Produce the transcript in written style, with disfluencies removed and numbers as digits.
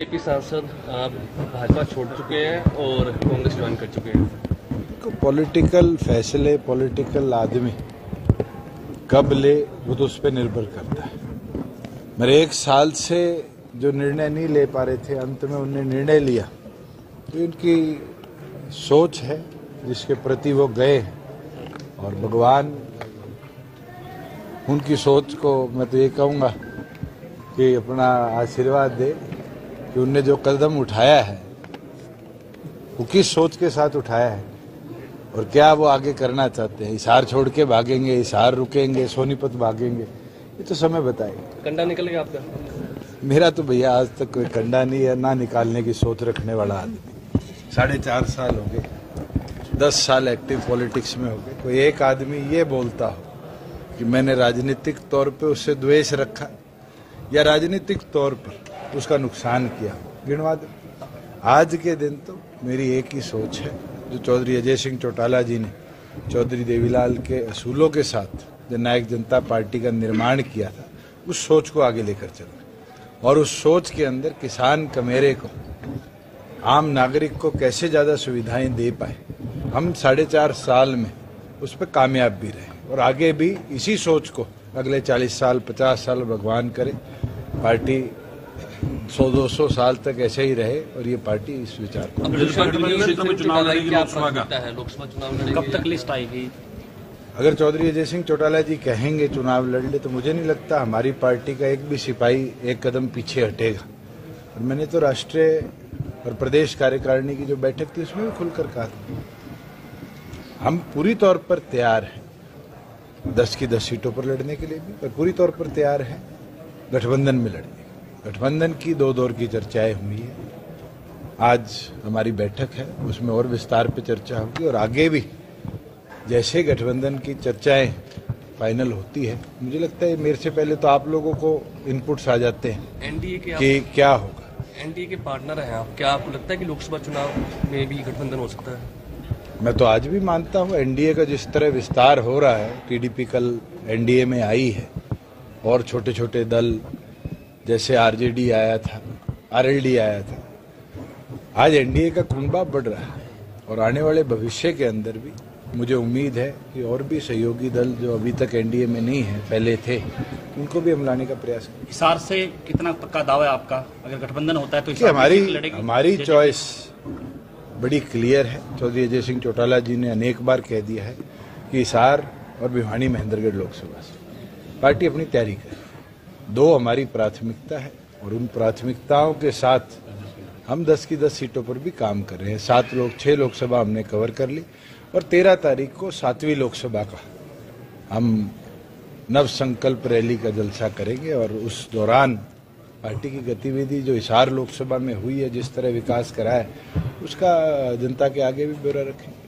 BJP सांसद भाजपा छोड़ चुके हैं और कांग्रेस ज्वाइन कर चुके हैं। पॉलिटिकल फैसले पॉलिटिकल आदमी कब ले वो तो उस पर निर्भर करता है। मेरे 1 साल से जो निर्णय नहीं ले पा रहे थे, अंत में उन्होंने निर्णय लिया, तो उनकी सोच है जिसके प्रति वो गए हैं और भगवान उनकी सोच को, मैं तो ये कहूँगा कि अपना आशीर्वाद दे कि उनने जो कदम उठाया है वो किस सोच के साथ उठाया है और क्या वो आगे करना चाहते हैं। हिसार छोड़ के भागेंगे, हिसार रुकेंगे, सोनीपत भागेंगे, ये तो समय बताएगा। कंडा निकल गया आपका? मेरा तो भैया आज तक कोई कंडा नहीं है, ना निकालने की सोच रखने वाला आदमी। 4.5 साल हो गए, 10 साल एक्टिव पॉलिटिक्स में हो गए। कोई एक आदमी ये बोलता हो कि मैंने राजनीतिक तौर पे उससे द्वेष रखा या राजनीतिक तौर पर उसका नुकसान किया, गिनवा दो। आज के दिन तो मेरी एक ही सोच है, जो चौधरी अजय सिंह चौटाला जी ने चौधरी देवीलाल के असूलों के साथ जननायक जनता पार्टी का निर्माण किया था, उस सोच को आगे लेकर चलना और उस सोच के अंदर किसान कमेरे को, आम नागरिक को कैसे ज़्यादा सुविधाएं दे पाए। हम 4.5 साल में उस पर कामयाब भी रहे और आगे भी इसी सोच को अगले 40 साल 50 साल भगवान करे पार्टी 100-200 साल तक ऐसे ही रहे और ये पार्टी इस विचार को। लोकसभा चुनाव कब तक लिस्ट आएगी? अगर चौधरी अजय सिंह चौटाला जी कहेंगे चुनाव लड़ ले, तो मुझे नहीं लगता हमारी पार्टी का एक भी सिपाही एक कदम पीछे हटेगा। और मैंने तो राष्ट्रीय और प्रदेश कार्यकारिणी की जो बैठक थी उसमें भी खुलकर कहा था, हम पूरी तौर पर तैयार हैं 10 की 10 सीटों पर लड़ने के लिए भी, और पूरी तौर पर तैयार हैं गठबंधन में लड़ने। गठबंधन की 2 दौर की चर्चाएं हुई है, आज हमारी बैठक है, उसमें और विस्तार पे चर्चा होगी और आगे भी जैसे गठबंधन की चर्चाएं फाइनल होती है, मुझे लगता है मेरे से पहले तो आप लोगों को इनपुट्स आ जाते हैं एनडीए के कि क्या होगा। एनडीए के पार्टनर हैं आप, क्या आपको लगता है कि लोकसभा चुनाव में भी गठबंधन हो सकता है? मैं तो आज भी मानता हूँ एनडीए का जिस तरह विस्तार हो रहा है, टीडीपी कल एनडीए में आई है और छोटे छोटे दल जैसे आरजेडी आया था, आरएलडी आया था, आज एनडीए का कुनबा बढ़ रहा है और आने वाले भविष्य के अंदर भी मुझे उम्मीद है कि और भी सहयोगी दल जो अभी तक एनडीए में नहीं है, पहले थे, उनको भी हम लाने का प्रयास करें। हिसार से कितना पक्का दावा है आपका, अगर गठबंधन होता है तो हमारी चॉइस बड़ी क्लियर है। चौधरी अजय सिंह चौटाला जी ने अनेक बार कह दिया है कि हिसार और भिवानी महेंद्रगढ़ लोकसभा से पार्टी अपनी तैयारी करे। 2 हमारी प्राथमिकता है और उन प्राथमिकताओं के साथ हम 10 की 10 सीटों पर भी काम कर रहे हैं। 6 लोकसभा हमने कवर कर ली और 13 तारीख को 7वीं लोकसभा का हम नव संकल्प रैली का जलसा करेंगे और उस दौरान पार्टी की गतिविधि जो हिसार लोकसभा में हुई है, जिस तरह विकास करा है, उसका जनता के आगे भी ब्यौरा रखेंगे।